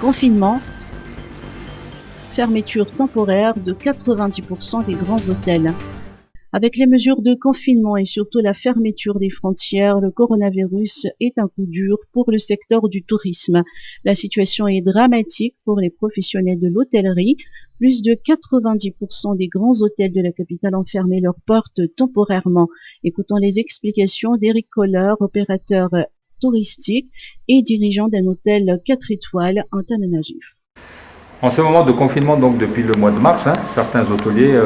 Confinement, fermeture temporaire de 90% des grands hôtels. Avec les mesures de confinement et surtout la fermeture des frontières, le coronavirus est un coup dur pour le secteur du tourisme. La situation est dramatique pour les professionnels de l'hôtellerie. Plus de 90% des grands hôtels de la capitale ont fermé leurs portes temporairement. Écoutons les explications d'Éric Koller, opérateur touristique et dirigeant d'un hôtel 4 étoiles en Tananarive. En ce moment de confinement, donc depuis le mois de mars, certains hôteliers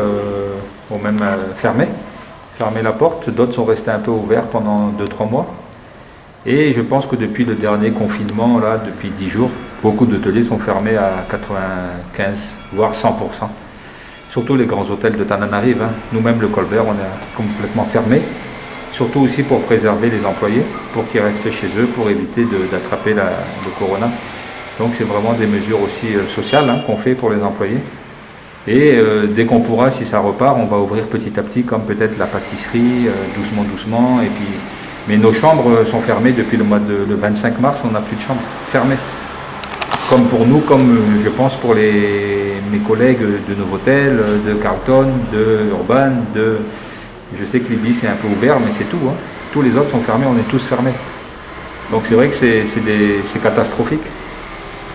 ont même fermé la porte, d'autres sont restés un peu ouverts pendant 2-3 mois. Et je pense que depuis le dernier confinement, là, depuis 10 jours, beaucoup d'hôteliers sont fermés à 95, voire 100%. Surtout les grands hôtels de Tananarive. Nous-mêmes, le Colbert, on est complètement fermé. Surtout aussi pour préserver les employés, pour qu'ils restent chez eux, pour éviter d'attraper le corona. Donc c'est vraiment des mesures aussi sociales qu'on fait pour les employés. Et dès qu'on pourra, si ça repart, on va ouvrir petit à petit, comme peut-être la pâtisserie, doucement. Et puis... Mais nos chambres sont fermées depuis le 25 mars, on n'a plus de chambres fermées. Comme pour nous, comme je pense pour mes collègues de Novotel, de Carlton, de Urban, je sais que l'Ibis est un peu ouvert, mais c'est tout. Tous les autres sont fermés, on est tous fermés. Donc c'est vrai que c'est catastrophique.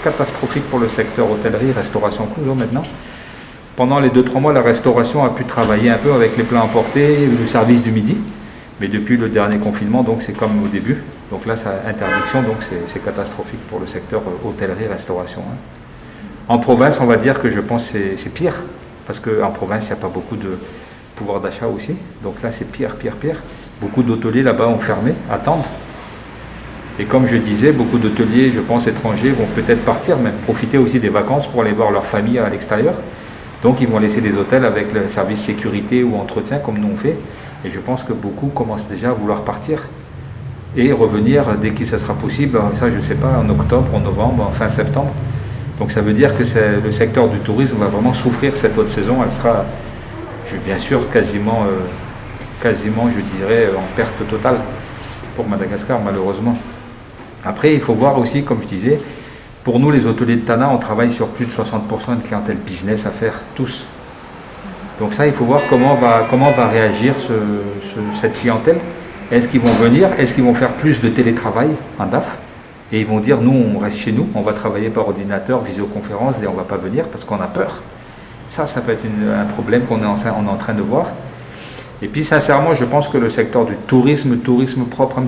Catastrophique pour le secteur hôtellerie, restauration toujours maintenant. Pendant les 2-3 mois, la restauration a pu travailler un peu avec les plats emportés, le service du midi. Mais depuis le dernier confinement, donc c'est comme au début. Donc là, c'est interdiction, donc c'est catastrophique pour le secteur hôtellerie-restauration. En province, on va dire que je pense que c'est pire. Parce qu'en province, il n'y a pas beaucoup de pouvoir d'achat aussi. Donc là, c'est pire. Beaucoup d'hôteliers là-bas ont fermé, attendent. Et comme je disais, beaucoup d'hôteliers, je pense, étrangers vont peut-être partir, même profiter aussi des vacances pour aller voir leur famille à l'extérieur. Donc ils vont laisser les hôtels avec le service sécurité ou entretien, comme nous on fait. Et je pense que beaucoup commencent déjà à vouloir partir et revenir dès que ça sera possible. Ça, je ne sais pas, en octobre, en novembre, en fin septembre. Donc ça veut dire que le secteur du tourisme va vraiment souffrir cette haute saison. Elle sera, bien sûr, quasiment, je dirais, en perte totale pour Madagascar, malheureusement. Après, il faut voir aussi, comme je disais, pour nous, les hôteliers de Tana, on travaille sur plus de 60% de clientèle business à faire, tous. Donc ça, il faut voir comment va réagir cette clientèle. Est-ce qu'ils vont venir? Est-ce qu'ils vont faire plus de télétravail en DAF? Et ils vont dire, nous, on reste chez nous, on va travailler par ordinateur, visioconférence, et on ne va pas venir parce qu'on a peur. Ça peut être un problème qu'on est en train de voir. Et puis, sincèrement, je pense que le secteur du tourisme propre,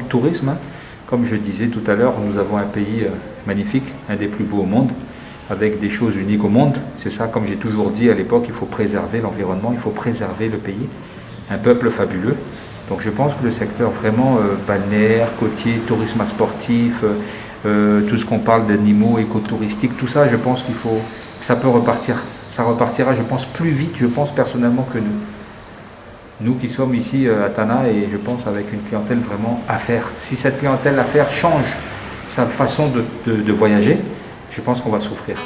comme je disais tout à l'heure, nous avons un pays magnifique, un des plus beaux au monde, avec des choses uniques au monde. C'est ça, comme j'ai toujours dit à l'époque, il faut préserver l'environnement, il faut préserver le pays, un peuple fabuleux. Donc je pense que le secteur vraiment balnéaire, côtier, tourisme sportif, tout ce qu'on parle d'animaux écotouristiques, tout ça, je pense ça peut repartir. Ça repartira, je pense, plus vite, personnellement, que nous. Nous qui sommes ici à Tana, et je pense avec une clientèle vraiment affaires. Si cette clientèle affaires change sa façon de voyager, je pense qu'on va souffrir.